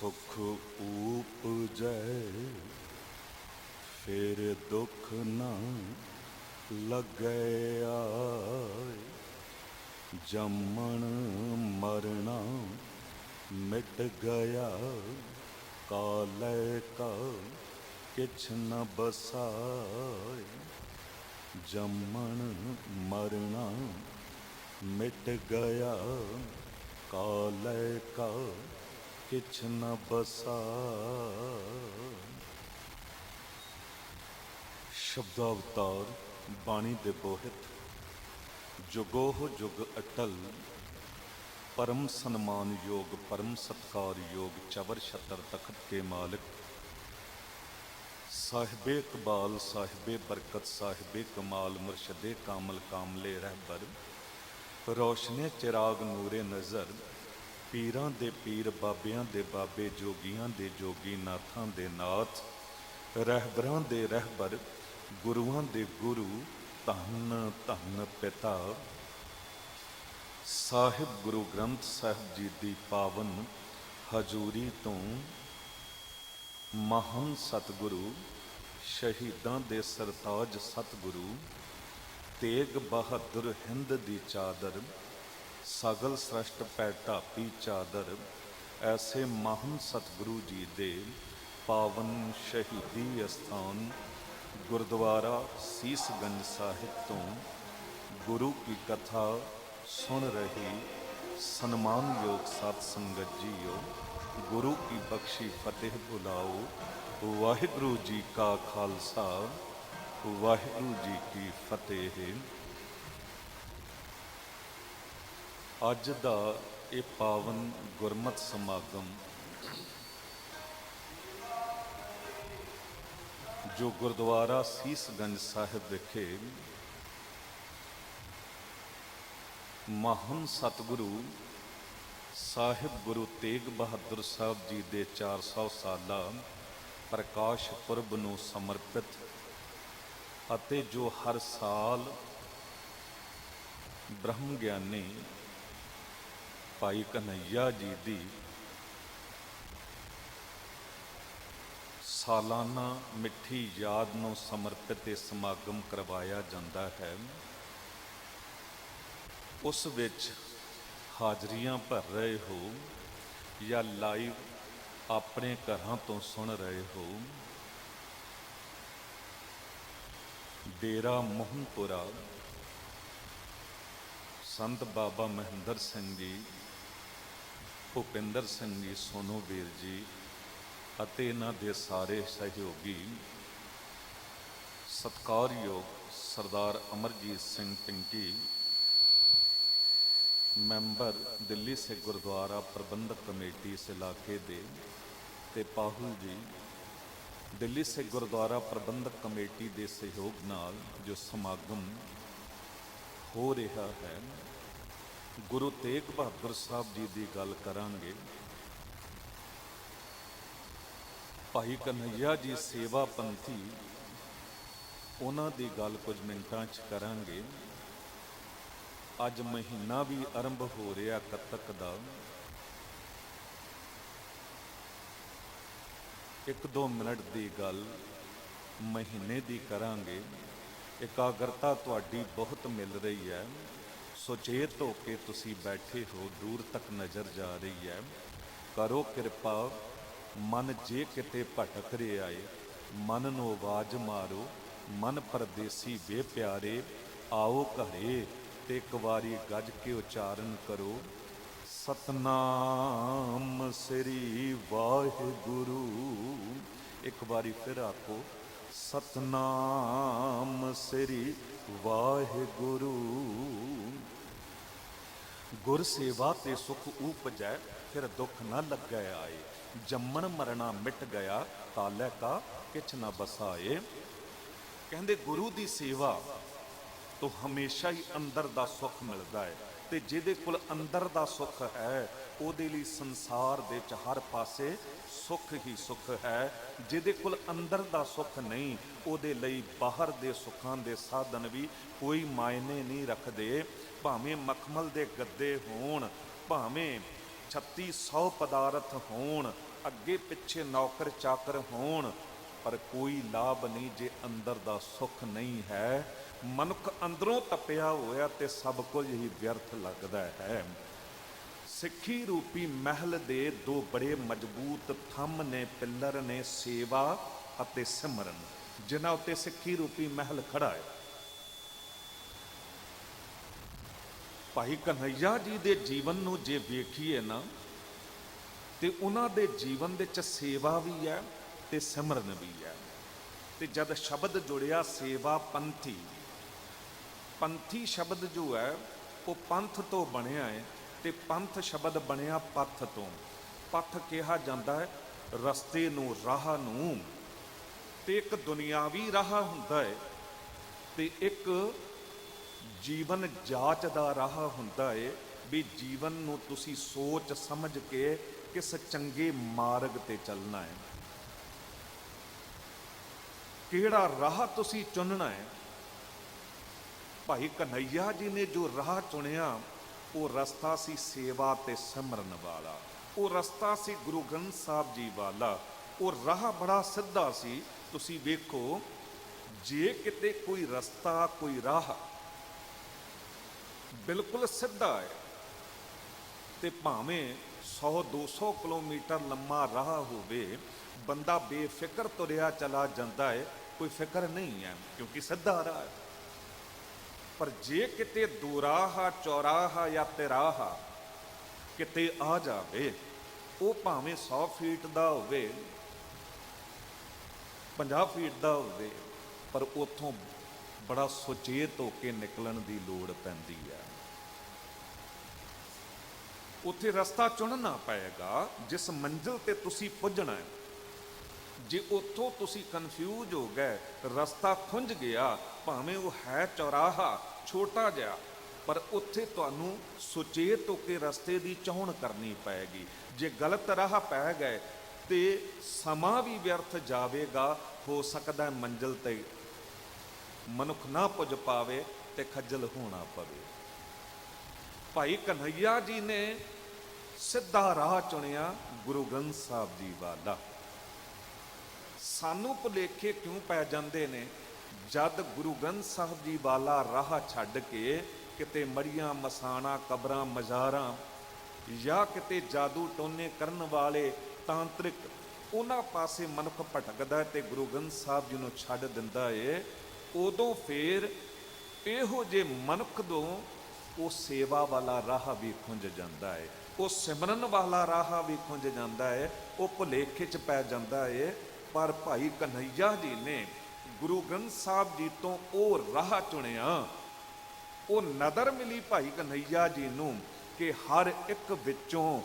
सुख उपजै फिर दुख न लगै आए। जमन मरना मिट गया कालै का किछ न बसाए। जमन मरना मिट गया कालै का किछ न बसाए। शब्दावतार बाणी दे बोहित जुगोह जुग अटल परम सन्मान योग परम सत्कार योग चवर छतर तखत के मालिक साहिबे इकबाल साहिबे बरकत साहिबे कमाल मुर्शदे कामल कामले रहबर रोशने चिराग नूरे नज़र पीरां दे पीर बाबियां दे बाबे जोगियां दे जोगी नाथां दे नाथ रहबरां दे रहबर गुरुआं दे गुरु धन धन पिता साहिब गुरु ग्रंथ साहिब जी दी पावन हजूरी तो महान सतगुरु शहीदां दे सरताज सतगुरु तेग बहादुर हिंद दी चादर सगल सृष्ट पै ढापी चादर ऐसे महान सतगुरु जी दे पावन शहीदी अस्थान गुरुद्वारा सीसगंज साहिब तो गुरु की कथा सुन रही सन्मान योग सत संगत जीओ। गुरु की बख्शी फतेह बुलाओ। वाहिगुरु जी का खालसा वाहिगुरु जी की फतेह। अज दा ये पावन गुरमत समागम जो गुरुद्वारा सीसगंज साहिब विखे महान सतगुरु साहिब गुरु तेग बहादुर साहब जी दे 400 साला प्रकाश पुरब नूं समर्पित अते जो हर साल ब्रह्म ज्ञानी भाई कन्हैया जी दी सालाना मिठी याद नूं समर्पित ये समागम करवाया जाता है। उस विच हाजरियां भर रहे हो या लाइव अपने घरां तो सुन रहे हो। डेरा मोहनपुरा संत बाबा महेंद्र सिंह जी भुपिंदर सिंह जी सोनू वीर जी अते इन्हां दे सारे सहयोगी सत्कारयोग सरदार अमरजीत सिंह पिंकी मैंबर दिल्ली से गुरुद्वारा प्रबंधक कमेटी इस इलाके दे ते पाहुल जी दिल्ली से गुरुद्वारा प्रबंधक कमेटी के सहयोग नाल जो समागम हो रहा है गुरु तेग बहादुर साहब जी की गल करांगे। भाई कन्हैया जी सेवा पंथी उन्हां दी गल कुछ मिनटां च करांगे। अज महीना भी आरंभ हो रहा कतक का एक दो मिनट की गल महीने की करांगे। एकाग्रता तुहाडी बहुत मिल रही है। सुचेत होके तुसी बैठे हो दूर तक नज़र जा रही है। करो कृपा मन जे किते भटक रहा है मन नूं आवाज़ मारो मन परदेसी वे प्यारे आओ घरे ते एक बारी गज के उच्चारण करो सतनाम श्री वाहिगुरु। एक बारी फिर आखो सतनाम श्री वाहिगुरु। गुर सेवा ते सुख उपजै फिर दुख न लगै आए। जम्मन मरना मिट गया कालै का किछ न बसाए। कहंदे गुरु दी सेवा तो हमेशा ही अंदर दा सुख मिलता है ते जिहदे कोल अंदर दा सुख है उहदे लई संसार दे च हर पासे सुख ही सुख है। जिहदे कोल अंदर दा सुख नहीं उहदे लई बाहर दे सुखां दे साधन भी कोई मायने नहीं रखदे। भावें मखमल दे गद्दे होण भावें 3600 ਪਦਾਰਥ ਹੋਣ, ਅੱਗੇ ਪਿੱਛੇ ਨੌਕਰ ਚਾਕਰ ਹੋਣ, ਪਰ ਕੋਈ ਲਾਭ ਨਹੀਂ ਜੇ ਅੰਦਰ ਦਾ ਸੁੱਖ ਨਹੀਂ ਹੈ। ਮਨੁੱਖ ਅੰਦਰੋਂ ਤਪਿਆ ਹੋਇਆ ਤੇ ਸਭ ਕੁਝ ਹੀ ਵਿਅਰਥ ਲੱਗਦਾ ਹੈ। ਸਿੱਖੀ ਰੂਪੀ ਮਹਿਲ ਦੇ ਦੋ ਬੜੇ ਮਜ਼ਬੂਤ ਥੰਮ ਨੇ, ਪਿੱਲਰ ਨੇ, ਸੇਵਾ ਅਤੇ ਸਿਮਰਨ, ਜਿਨ੍ਹਾਂ ਉੱਤੇ ਸਿੱਖੀ ਰੂਪੀ ਮਹਿਲ ਖੜਾ ਹੈ। ਭਾਈ ਕਨ੍ਹੱਈਆ ਜੀ ਦੇ ਜੀਵਨ ਨੂੰ ਜੇ ਵੇਖੀਏ ਨਾ, ਤੇ ਉਹਨਾਂ ਦੇ ਜੀਵਨ ਵਿੱਚ ਸੇਵਾ ਵੀ ਹੈ ਤੇ ਸਿਮਰਨ ਵੀ ਹੈ। ਤੇ ਜਦ ਸ਼ਬਦ ਜੁੜਿਆ ਸੇਵਾ ਪੰਥੀ, ਪੰਥੀ ਸ਼ਬਦ ਜੋ ਹੈ ਉਹ ਪੰਥ ਤੋਂ ਬਣਿਆ ਹੈ, ਤੇ ਪੰਥ ਸ਼ਬਦ ਬਣਿਆ ਪੱਥ ਤੋਂ। ਪੱਥ ਕਿਹਾ ਜਾਂਦਾ ਹੈ ਰਸਤੇ ਨੂੰ, ਰਾਹ ਨੂੰ। ਤੇ ਇੱਕ ਦੁਨਿਆਵੀ ਰਾਹ ਹੁੰਦਾ ਹੈ ਤੇ ਇੱਕ ਜੀਵਨ ਜਾਚ ਦਾ ਰਾਹ ਹੁੰਦਾ ਹੈ, ਵੀ ਜੀਵਨ ਨੂੰ ਤੁਸੀਂ ਸੋਚ ਸਮਝ ਕੇ ਕਿਸ ਚੰਗੇ ਮਾਰਗ ਤੇ ਚੱਲਣਾ ਹੈ, ਕਿਹੜਾ ਰਾਹ ਤੁਸੀਂ ਚੁਣਨਾ ਹੈ। ਭਾਈ ਕਨ੍ਹੱਈਆ ਜੀ ਨੇ ਜੋ ਰਾਹ ਚੁਣਿਆ, ਉਹ ਰਸਤਾ ਸੀ ਸੇਵਾ ਤੇ ਸਿਮਰਨ ਵਾਲਾ, ਉਹ ਰਸਤਾ ਸੀ ਗੁਰੂ ਗ੍ਰੰਥ ਸਾਹਿਬ ਜੀ ਵਾਲਾ। ਉਹ ਰਾਹ ਬੜਾ ਸਿੱਧਾ ਸੀ। ਤੁਸੀਂ ਵੇਖੋ, ਜੇ ਕਿਤੇ ਕੋਈ ਰਸਤਾ, ਕੋਈ ਰਾਹ ਬਿਲਕੁਲ ਸਿੱਧਾ ਹੈ, ਤੇ ਭਾਵੇਂ 100-200 ਕਿਲੋਮੀਟਰ ਲੰਮਾ ਰਾਹ ਹੋਵੇ, ਬੰਦਾ ਬੇਫਿਕਰ ਤੁਰਿਆ ਚਲਾ ਜਾਂਦਾ ਹੈ, ਕੋਈ ਫਿਕਰ ਨਹੀਂ ਹੈ, ਕਿਉਂਕਿ ਸਿੱਧਾ ਰਾਹ ਹੈ। ਪਰ ਜੇ ਕਿਤੇ ਦੁਰਾਹਾ, ਚੌਰਾਹਾ ਜਾਂ ਤਿਰਾਹਾ ਕਿਤੇ ਆ ਜਾਵੇ, ਉਹ ਭਾਵੇਂ 100 ਫੀਟ ਦਾ ਹੋਵੇ, 50 ਫੀਟ ਦਾ ਹੋਵੇ, ਪਰ ਉੱਥੋਂ ਬੜਾ ਸੁਚੇਤ ਹੋ ਕੇ ਨਿਕਲਣ ਦੀ ਲੋੜ ਪੈਂਦੀ ਹੈ। ਉੱਥੇ ਰਸਤਾ ਚੁਣਨਾ ਪਏਗਾ ਜਿਸ ਮੰਜ਼ਿਲ ਤੇ ਤੁਸੀਂ ਪੁੱਜਣਾ ਹੈ। ਜੇ ਉੱਥੋਂ ਤੁਸੀਂ ਕਨਫਿਊਜ਼ ਹੋ ਗਏ, ਰਸਤਾ ਖੁੰਝ ਗਿਆ, ਭਾਵੇਂ ਉਹ ਹੈ ਚੌਰਾਹਾ ਛੋਟਾ ਜਿਹਾ, ਪਰ ਉੱਥੇ ਤੁਹਾਨੂੰ ਸੁਚੇਤ ਹੋ ਕੇ ਰਸਤੇ ਦੀ ਚੋਣ ਕਰਨੀ ਪਏਗੀ। ਜੇ ਗਲਤ ਰਾਹ ਪੈ ਗਏ ਤੇ ਸਮਾਂ ਵੀ ਵਿਅਰਥ ਜਾਵੇਗਾ, ਹੋ ਸਕਦਾ ਮੰਜ਼ਿਲ ਤੇ ਮਨੁੱਖ ਨਾ ਪੁੱਜ ਪਾਵੇ ਤੇ ਖੱਜਲ ਹੋਣਾ ਪਵੇ। ਭਾਈ ਕਨ੍ਹੱਈਆ ਜੀ ਨੇ ਸਿੱਧਾ ਰਾਹ ਚੁਣਿਆ, ਗੁਰੂ ਗ੍ਰੰਥ ਸਾਹਿਬ ਜੀ ਵਾਲਾ। ਸਾਨੂੰ ਭੁਲੇਖੇ ਕਿਉਂ ਪੈ ਜਾਂਦੇ ਨੇ? ਜਦ ਗੁਰੂ ਗ੍ਰੰਥ ਸਾਹਿਬ ਜੀ ਵਾਲਾ ਰਾਹ ਛੱਡ ਕੇ ਕਿਤੇ ਮੜੀਆਂ, ਮਸਾਣਾ, ਕਬਰਾਂ, ਮਜ਼ਾਰਾਂ, ਜਾਂ ਕਿਤੇ ਜਾਦੂ ਟੋਨੇ ਕਰਨ ਵਾਲੇ ਤਾਂਤਰਿਕ, ਉਹਨਾਂ ਪਾਸੇ ਮਨੁੱਖ ਭਟਕਦਾ ਤੇ ਗੁਰੂ ਗ੍ਰੰਥ ਸਾਹਿਬ ਜੀ ਨੂੰ ਛੱਡ ਦਿੰਦਾ ਏ, ਉਦੋਂ ਫੇਰ ਇਹੋ ਜੇ ਮਨੁੱਖ ਤੋਂ ਉਹ ਸੇਵਾ ਵਾਲਾ ਰਾਹ ਵੀ ਖੁੰਝ ਜਾਂਦਾ ਹੈ, ਉਹ ਸਿਮਰਨ ਵਾਲਾ ਰਾਹ ਵੀ ਖੁੰਝ ਜਾਂਦਾ ਹੈ, ਉਹ ਭੁਲੇਖੇ 'ਚ ਪੈ ਜਾਂਦਾ ਹੈ। ਪਰ ਭਾਈ ਕਨ੍ਹੱਈਆ ਜੀ ਨੇ ਗੁਰੂ ਗ੍ਰੰਥ ਸਾਹਿਬ ਜੀ ਤੋਂ ਉਹ ਰਾਹ ਚੁਣਿਆ। ਉਹ ਨਦਰ ਮਿਲੀ ਭਾਈ ਕਨ੍ਹੱਈਆ ਜੀ ਨੂੰ ਕਿ ਹਰ ਇੱਕ ਵਿੱਚੋਂ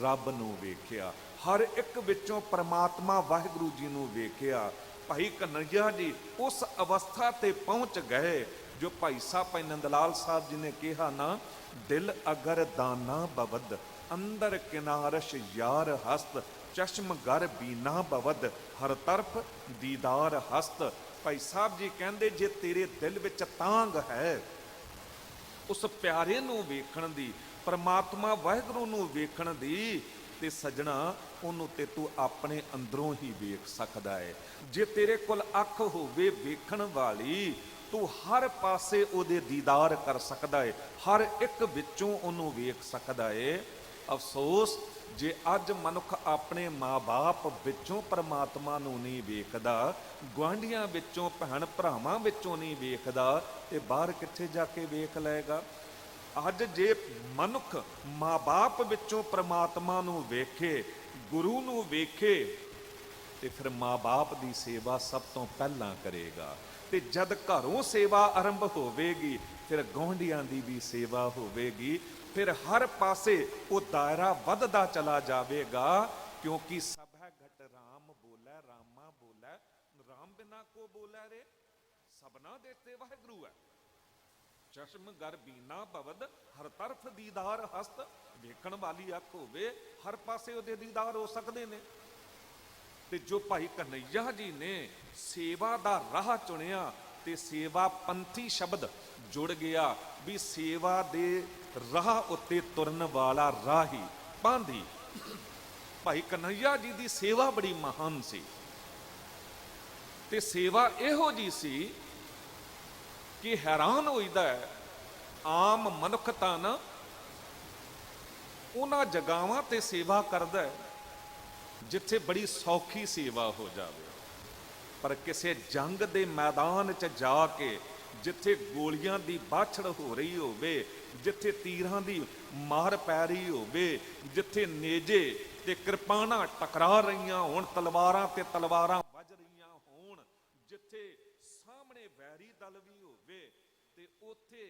ਰੱਬ ਨੂੰ ਵੇਖਿਆ, ਹਰ ਇੱਕ ਵਿੱਚੋਂ ਪ੍ਰਮਾਤਮਾ ਵਾਹਿਗੁਰੂ ਜੀ ਨੂੰ ਵੇਖਿਆ। ਭਾਈ ਕਨ੍ਹੱਈਆ ਜੀ ਉਸ ਅਵਸਥਾ ਤੇ ਪਹੁੰਚ ਗਏ ਜੋ ਭਾਈ ਸਾਹਿਬ, ਭਾਈ ਨੰਦ ਲਾਲ ਸਾਹਿਬ ਜੀ ਨੇ ਕਿਹਾ ਨਾ, ਦਿਲ ਅਗਰ ਦਾਨਾ ਬਵਦ, ਅੰਦਰ ਕਿਨਾਰਸ਼ ਯਾਰ ਹਸਤ, ਚਸ਼ਮ ਗਰ ਬੀਨਾ ਬਵਦ, ਹਰ ਤਰਫ ਦੀਦਾਰ ਹਸਤ। ਭਾਈ ਸਾਹਿਬ ਜੀ ਕਹਿੰਦੇ, ਜੇ ਤੇਰੇ ਦਿਲ ਵਿੱਚ ਤਾਂਘ ਹੈ ਉਸ ਪਿਆਰੇ ਨੂੰ ਵੇਖਣ ਦੀ, ਪਰਮਾਤਮਾ ਵਾਹਿਗੁਰੂ ਨੂੰ ਵੇਖਣ ਦੀ, ਤੇ ਸਜਣਾ ਉਹਨੂੰ ਤੇ ਤੂੰ ਆਪਣੇ ਅੰਦਰੋਂ ਹੀ ਵੇਖ ਸਕਦਾ ਹੈ। ਜੇ ਤੇਰੇ ਕੋਲ ਅੱਖ ਹੋਵੇ ਵੇਖਣ ਵਾਲੀ, ਤੂੰ ਹਰ ਪਾਸੇ ਉਹਦੇ ਦੀਦਾਰ ਕਰ ਸਕਦਾ ਹੈ, ਹਰ ਇੱਕ ਵਿੱਚੋਂ ਉਹਨੂੰ ਵੇਖ ਸਕਦਾ ਹੈ। ਅਫਸੋਸ ਜੇ ਅੱਜ ਮਨੁੱਖ ਆਪਣੇ ਮਾਂ-ਬਾਪ ਵਿੱਚੋਂ ਪਰਮਾਤਮਾ ਨੂੰ ਨਹੀਂ ਵੇਖਦਾ, ਗੁਆਂਢੀਆਂ ਵਿੱਚੋਂ, ਭੈਣ ਭਰਾਵਾਂ ਵਿੱਚੋਂ ਨਹੀਂ ਵੇਖਦਾ, ਤੇ ਬਾਹਰ ਕਿੱਥੇ ਜਾ ਕੇ ਵੇਖ ਲਏਗਾ? ਅੱਜ ਜੇ ਮਨੁੱਖ ਮਾਂ-ਬਾਪ ਵਿੱਚੋਂ ਪ੍ਰਮਾਤਮਾ ਨੂੰ ਵੇਖੇ, ਗੁਰੂ ਨੂੰ ਵੇਖੇ, ਤੇ ਫਿਰ ਮਾਂ-ਬਾਪ ਦੀ ਸੇਵਾ ਸਭ ਤੋਂ ਪਹਿਲਾਂ ਕਰੇਗਾ। ਤੇ ਜਦ ਘਰੋਂ ਸੇਵਾ ਆਰੰਭ ਹੋਵੇਗੀ, ਫਿਰ ਗੁਆਂਢੀਆਂ ਦੀ ਵੀ ਸੇਵਾ ਹੋਵੇਗੀ, ਫਿਰ ਹਰ ਪਾਸੇ ਉਹ ਦਾਇਰਾ ਵੱਧਦਾ ਚਲਾ ਜਾਵੇਗਾ। ਕਿਉਂਕਿ ਸਭ ਹੈ ਘਟ ਰਾਮ ਬੋਲੇ, ਰਾਮਾ ਬੋਲੇ, ਰਾਮ ਬਿਨਾ ਕੋ ਬੋਲੇ ਰੇ, ਸਭਨਾ ਦੇ ਤੇ ਵਾਹਿਗੁਰੂ ਹੈ। ਚਸ਼ਮ ਗਰ ਬੀਨਾ ਬਵਦ, ਹਰ ਤਰਫ ਦੀਦਾਰ ਹਸਤ। ਵੇਖਣ ਵਾਲੀ ਅੱਖ ਹੋਵੇ, ਹਰ ਪਾਸੇ ਉਹਦੇ ਦੀਦਾਰ ਹੋ ਸਕਦੇ ਨੇ। ਤੇ ਜੋ ਭਾਈ ਕਨ੍ਹੱਈਆ ਜੀ ਨੇ ਸੇਵਾ ਦਾ ਰਾਹ ਚੁਣਿਆ, ਤੇ ਸੇਵਾ ਪੰਥੀ ਸ਼ਬਦ ਜੁੜ ਗਿਆ, ਵੀ ਸੇਵਾ ਦੇ ਰਾਹ ਉੱਤੇ ਤੁਰਨ ਵਾਲਾ ਰਾਹੀ, ਕਿਰਪਾ ਦੀ। ਭਾਈ ਕਨ੍ਹੱਈਆ ਜੀ ਦੀ ਸੇਵਾ ਬੜੀ ਮਹਾਨ ਸੀ, ਤੇ ਸੇਵਾ ਇਹੋ ਜੀ ਸੀ ਕਿ ਹੈਰਾਨ ਹੋਈਦਾ ਹੈ। ਆਮ ਮਨੁੱਖ ਤਾਂ ਨਾ ਉਹਨਾਂ ਜਗਾਵਾਂ ਤੇ ਸੇਵਾ ਕਰਦਾ ਹੈ ਜਿੱਥੇ ਬੜੀ ਸੌਖੀ ਸੇਵਾ ਹੋ ਜਾਵੇ, ਪਰ ਕਿਸੇ ਜੰਗ ਦੇ ਮੈਦਾਨ 'ਚ ਜਾ ਕੇ, ਜਿੱਥੇ ਗੋਲੀਆਂ ਦੀ ਬਾਛੜ ਹੋ ਰਹੀ ਹੋਵੇ, ਜਿੱਥੇ ਤੀਰਾਂ ਦੀ ਮਾਰ ਪੈ ਰਹੀ ਹੋਵੇ, ਜਿੱਥੇ ਨੇਜੇ ਤੇ ਕਿਰਪਾਨਾਂ ਟਕਰਾ ਰਹੀਆਂ ਹੋਣ, ਤਲਵਾਰਾਂ ਤੇ ਤਲਵਾਰਾਂ ਵੱਜ ਰਹੀਆਂ ਹੋਣ, ਜਿੱਥੇ ਸਾਹਮਣੇ ਵੈਰੀ ਦਲ ਵੀ ਹੋਵੇ, ਤੇ ਉੱਥੇ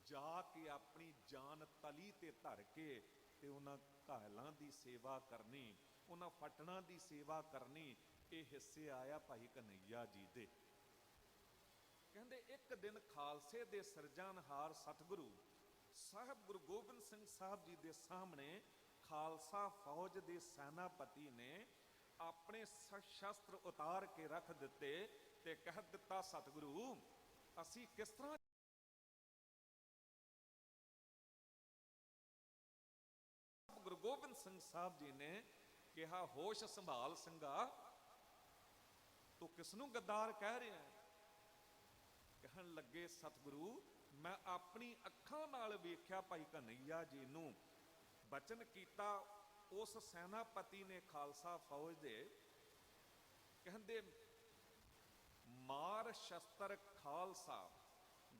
ਜਾ ਕੇ ਆਪਣੀ ਜਾਨ ਤਲੀ ਤੇ ਧਰ ਕੇ ਤੇ ਉਹਨਾਂ ਘਾਇਲਾਂ ਦੀ ਸੇਵਾ ਕਰਨੀ, ਉਹਨਾਂ ਫਟਣਾ ਦੀ ਸੇਵਾ ਕਰਨੀ, ਇਹ ਹਿੱਸੇ ਆਇਆ ਭਾਈ ਕਨ੍ਹੱਈਆ ਜੀ ਦੇ। ਕਹਿੰਦੇ ਇੱਕ ਦਿਨ ਖਾਲਸੇ ਦੇ ਸਿਰਜਣਹਾਰ ਸਤਿਗੁਰੂ ਸਾਹਿਬ ਗੁਰੂ ਗੋਬਿੰਦ ਸਿੰਘ ਸਾਹਿਬ ਜੀ ਦੇ ਸਾਹਮਣੇ ਖਾਲਸਾ ਫੌਜ ਦੇ ਸੈਨਾਪਤੀ ਨੇ ਆਪਣੇ ਸ਼ਸਤਰ ਉਤਾਰ ਕੇ ਰੱਖ ਦਿੱਤੇ ਤੇ ਕਹਿ ਦਿੱਤਾ, ਸਤਿਗੁਰੂ ਅਸੀਂ ਕਿਸ ਤਰ੍ਹਾਂ ਗੁਰੂ ਗੋਬਿੰਦ ਸਿੰਘ ਸਾਹਿਬ ਜੀ ਨੇ ਕਿਹਾ, ਹੋਸ਼ ਸੰਭਾਲ ਸਿੰਘਾ, ਤੂੰ ਕਿਸ ਨੂੰ ਗੱਦਾਰ ਕਹਿ ਰਿਹਾ ਹੈ? ਕਹਿਣ ਲੱਗੇ, ਸਤਿਗੁਰੂ ਮੈਂ ਆਪਣੀ ਅੱਖਾਂ ਨਾਲ ਵੇਖਿਆ ਭਾਈ ਕਨ੍ਹੱਈਆ ਜੀ ਨੂੰ। ਬਚਨ ਕੀਤਾ ਉਸ ਸੈਨਾਪਤੀ ਨੇ ਖਾਲਸਾ ਫੌਜ ਦੇ, ਕਹਿੰਦੇ ਮਾਰ ਸ਼ਸਤਰ ਖਾਲਸਾ,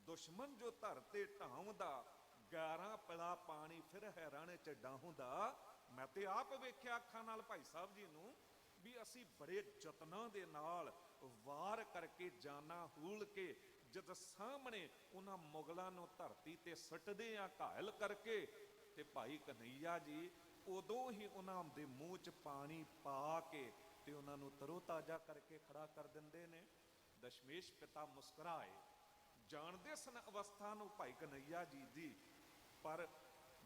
ਦੁਸ਼ਮਨ ਜੋ ਧਰ ਤੇ ਢਾਉਂਦਾ, 11 ਪਿਲਾ ਪਾਣੀ ਫਿਰ ਹੈ ਰਣ ਚ ਡਾਹੁੰਦਾ। ਮੈਂ ਤੇ ਆਪ ਵੇਖਿਆ ਅੱਖਾਂ ਨਾਲ ਭਾਈ ਸਾਹਿਬ ਜੀ ਨੂੰ ਵੀ ਅਸੀਂ ਬੜੇ ਯਤਨਾਂ ਦੇ ਨਾਲ ਵਾਰ ਕਰਕੇ, ਜਾਨਾਂ ਹੂਲ ਕੇ, ਜਦ ਸਾਹਮਣੇ ਉਹਨਾਂ ਮੁਗਲਾਂ ਨੂੰ ਧਰਤੀ ਤੇ ਸੁੱਟਦੇ ਆ ਘਾਇਲ ਕਰਕੇ, ਤੇ ਭਾਈ ਕਨ੍ਹੱਈਆ ਜੀ ਉਦੋਂ ਹੀ ਉਹਨਾਂ ਦੇ ਮੂੰਹ 'ਚ ਪਾਣੀ ਪਾ ਕੇ ਤੇ ਉਹਨਾਂ ਨੂੰ ਤਰੋਤਾਜ਼ਾ ਕਰਕੇ ਖੜਾ ਕਰ ਦਿੰਦੇ ਨੇ। ਦਸ਼ਮੇਸ਼ ਪਿਤਾ ਮੁਸਕਰਾਏ, ਜਾਣਦੇ ਸਨ ਅਵਸਥਾ ਨੂੰ ਭਾਈ ਕਨ੍ਹੱਈਆ ਜੀ ਦੀ, ਪਰ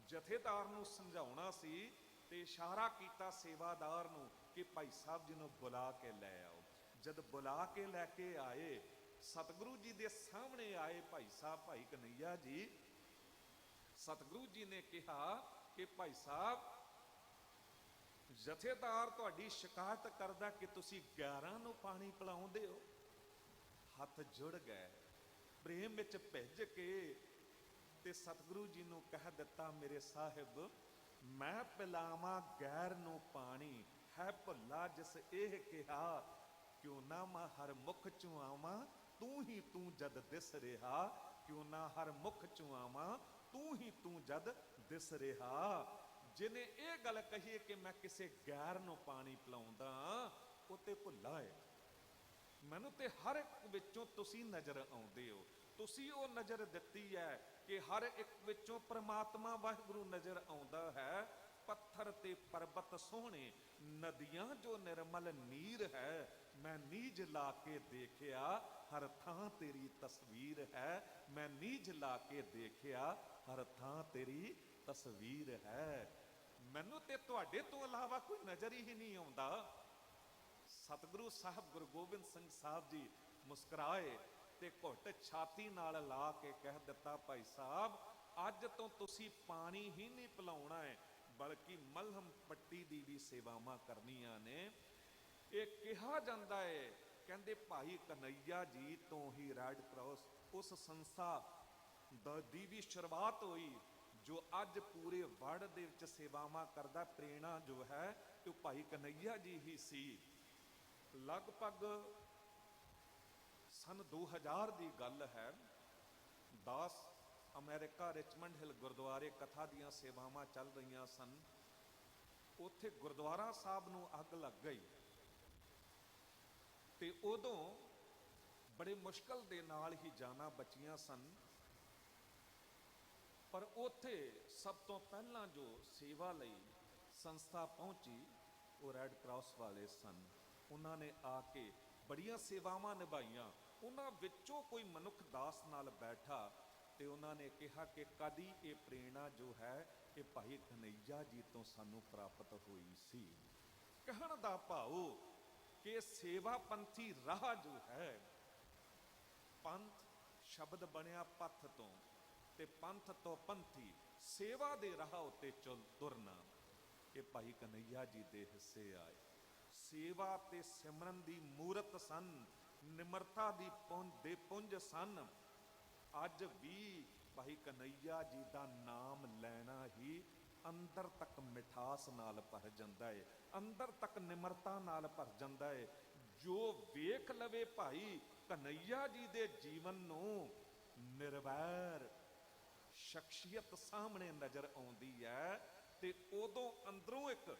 ਜਥੇਦਾਰ ਨੂੰ ਸਮਝਾਉਣਾ ਸੀ ਤੇ ਇਸ਼ਾਰਾ ਕੀਤਾ ਸੇਵਾਦਾਰ ਨੂੰ ਕਿ ਭਾਈ ਸਾਹਿਬ ਜੀ ਨੂੰ ਬੁਲਾ ਕੇ ਲੈ ਆਓ। ਜਦ ਬੁਲਾ ਕੇ ਲੈ ਕੇ ਆਏ, ਸਤਿਗੁਰੂ ਜੀ ਦੇ ਸਾਹਮਣੇ ਆਏ ਭਾਈ ਸਾਹਿਬ, ਭਾਈ ਕਨ੍ਹੱਈਆ ਜੀ, ਸਤਿਗੁਰੂ ਜੀ ਨੇ ਕਿਹਾ ਕਿ ਭਾਈ ਸਾਹਿਬ, ਜਥੇਦਾਰ ਤੁਹਾਡੀ ਸ਼ਿਕਾਇਤ ਕਰਦਾ ਕਿ ਤੁਸੀਂ 11 ਨੂੰ ਪਾਣੀ ਪਿਲਾਉਂਦੇ ਹੋ। ਹੱਥ ਜੁੜ ਗਏ, ਪ੍ਰੇਮ ਵਿੱਚ ਭਿੱਜ ਕੇ ਤੇ ਸਤਿਗੁਰੂ ਜੀ ਨੂੰ ਕਹਿ ਦਿੱਤਾ, ਮੇਰੇ ਸਾਹਿਬ ਮੈਂ ਪਿਲਾਵਾਂ ਗੈਰ ਨੂੰ ਪਾਣੀ, ਹੈ ਭੁੱਲਾ ਜਿਸ ਇਹ ਕਿਹਾ, ਕਿਉਂ ਨਾ ਮੈਂ ਹਰ ਮੁਖ ਚੋਂ ਆਵਾਂ, ਤੂੰ ਹੀ ਤੂੰ ਜਦ ਦਿਸ ਰਿਹਾ, ਕਿਉਂ ਨਾ ਹਰ ਮੁਖ ਚੋਂ ਆਵਾਂ, ਤੂੰ ਹੀ ਤੂੰ ਜਦ ਦਿਸ ਰਿਹਾ। ਜਿਹਨੇ ਇਹ ਗੱਲ ਕਹੀ ਕਿ ਮੈਂ ਕਿਸੇ ਗੈਰ ਨੂੰ ਪਾਣੀ ਪਿਲਾਉਂਦਾ, ਉਹ ਤੇ ਭੁੱਲਾ ਹੈ। ਮੈਨੂੰ ਤੇ ਹਰ ਇੱਕ ਵਿੱਚੋਂ ਤੁਸੀਂ ਨਜ਼ਰ ਆਉਂਦੇ ਹੋ। ਤੁਸੀਂ ਉਹ ਨਜ਼ਰ ਦਿੱਤੀ ਹੈ ਕਿ ਹਰ ਇੱਕ ਵਿੱਚੋਂ ਪ੍ਰਮਾਤਮਾ ਵਾਹਿਗੁਰੂ ਨਜ਼ਰ ਆਉਂਦਾ ਹੈ। ਪੱਥਰ ਤੇ ਪਰਬਤ ਸੋਹਣੇ, ਨਦੀਆਂ ਜੋ ਨਿਰਮਲ ਨੀਰ ਹੈ, ਮੈਂ ਨੀਝ ਲਾ ਕੇ ਦੇਖਿਆ, ਹਰ ਥਾਂ ਤੇਰੀ ਤਸਵੀਰ ਹੈ। ਮੈਂ ਨੀਝ ਲਾ ਕੇ ਦੇਖਿਆ, ਹਰ ਥਾਂ ਤੇਰੀ ਤਸਵੀਰ ਹੈ। ਮੈਨੂੰ ਤੇ ਤੁਹਾਡੇ ਤੋਂ ਇਲਾਵਾ ਕੋਈ ਨਜ਼ਰ ਹੀ ਨਹੀਂ ਆਉਂਦਾ। ਸਤਿਗੁਰੂ ਸਾਹਿਬ ਗੁਰੂ ਗੋਬਿੰਦ ਸਿੰਘ ਸਾਹਿਬ ਜੀ ਮੁਸਕਰਾਏ ਤੇ ਘੁੱਟ ਛਾਤੀ ਨਾਲ ਲਾ ਕੇ ਕਹਿ ਦਿੱਤਾ, ਭਾਈ ਸਾਹਿਬ ਅੱਜ ਤੋਂ ਤੁਸੀਂ ਪਾਣੀ ਹੀ ਨਹੀਂ ਪਿਲਾਉਣਾ ਹੈ, ਬਲਕਿ ਮਲਹਮ ਪੱਟੀ ਦੀ ਵੀ ਸੇਵਾਵਾਂ ਕਰਨੀਆਂ ਨੇ। ਇਹ ਕਿਹਾ ਜਾਂਦਾ ਹੈ, ਕਹਿੰਦੇ ਭਾਈ ਕਨ੍ਹੱਈਆ ਜੀ ਤੋਂ ਹੀ ਰੈੱਡ ਕਰਾਸ ਉਸ ਸੰਸਥਾ ਦੀ ਵੀ ਸ਼ੁਰੂਆਤ ਹੋਈ ਜੋ ਅੱਜ ਪੂਰੇ ਵਰਲਡ ਦੇ ਵਿੱਚ ਸੇਵਾਵਾਂ ਕਰਦਾ। ਪ੍ਰੇਰਣਾ ਜੋ ਹੈ ਉਹ ਭਾਈ ਕਨ੍ਹੱਈਆ ਜੀ ਹੀ ਸੀ। ਲਗਭਗ ਸਨ 2000 ਦੀ ਗੱਲ ਹੈ। 10 ਅਮਰੀਕਾ ਰਿਚਮੰਡ ਹਿੱਲ ਗੁਰਦੁਆਰੇ ਕਥਾ ਦੀਆਂ ਸੇਵਾਵਾਂ ਚੱਲ ਰਹੀਆਂ ਸਨ। ਉੱਥੇ ਗੁਰਦੁਆਰਾ ਸਾਹਿਬ ਨੂੰ ਅੱਗ ਲੱਗ ਗਈ ਤੇ ਉਦੋਂ ਬੜੇ ਮੁਸ਼ਕਲ ਦੇ ਨਾਲ ਹੀ ਜਾਨਾਂ ਬਚੀਆਂ ਸਨ। ਪਰ ਉੱਥੇ ਸਭ ਤੋਂ ਪਹਿਲਾਂ ਜੋ ਸੇਵਾ ਲਈ ਸੰਸਥਾ ਪਹੁੰਚੀ ਉਹ ਰੈੱਡ ਕਰਾਸ ਵਾਲੇ ਸਨ। ਉਹਨਾਂ ਨੇ ਆ ਕੇ ਬੜੀਆਂ ਸੇਵਾਵਾਂ ਨਿਭਾਈਆਂ। ਉਹਨਾਂ ਵਿੱਚੋਂ ਕੋਈ ਮਨੁੱਖ ਦਾਸ ਨਾਲ ਬੈਠਾ ਤੇ ਉਹਨਾਂ ਨੇ ਕਿਹਾ ਕਿ ਕਦੀ ਇਹ ਪ੍ਰੇਰਣਾ ਜੋ ਹੈ ਇਹ ਭਾਈ ਕਨ੍ਹੱਈਆ ਜੀ ਤੋਂ ਸਾਨੂੰ ਪ੍ਰਾਪਤ ਹੋਈ ਸੀ। ਕਹਿਣ ਦਾ ਭਾਵ ਕਿ ਸੇਵਾ ਪੰਥੀ ਰਾਹ ਜੋ ਹੈ, ਪੰਥ ਸ਼ਬਦ ਬਣਿਆ ਪੱਥ ਤੋਂ ਤੇ ਪੰਥ ਤੋਂ ਪੰਥੀ, ਸੇਵਾ ਦੇ ਰਾਹ ਉੱਤੇ ਤੁਰਨਾ। ਇਹ ਭਾਈ ਕਨਈਆ ਜੀ ਦੇ ਹਿੱਸੇ ਆਏ। ਸੇਵਾ ਤੇ ਸਿਮਰਨ ਦੀ ਮੂਰਤ ਸਨ, ਨਿਮਰਤਾ ਦੀ ਪੁੰਜ ਸਨ। ਅੱਜ ਵੀ ਭਾਈ ਕਨਈਆ ਜੀ ਦਾ ਨਾਮ ਲੈਣਾ ਹੀ ਅੰਦਰ ਤੱਕ ਮਿਠਾਸ ਨਾਲ ਭਰ ਜਾਂਦਾ ਹੈ, ਅੰਦਰ ਤੱਕ ਨਿਮਰਤਾ ਨਾਲ ਭਰ ਜਾਂਦਾ ਹੈ। ਜੋ ਵੇਖ ਲਵੇ ਭਾਈ ਕਨਈਆ ਜੀ ਦੇ ਜੀਵਨ ਨੂੰ, ਨਿਰਵੈਰ ਸ਼ਖਸੀਅਤ ਸਾਹਮਣੇ ਨਜ਼ਰ ਆਉਂਦੀ ਹੈ, ਤੇ ਉਦੋਂ ਅੰਦਰੋਂ ਇੱਕ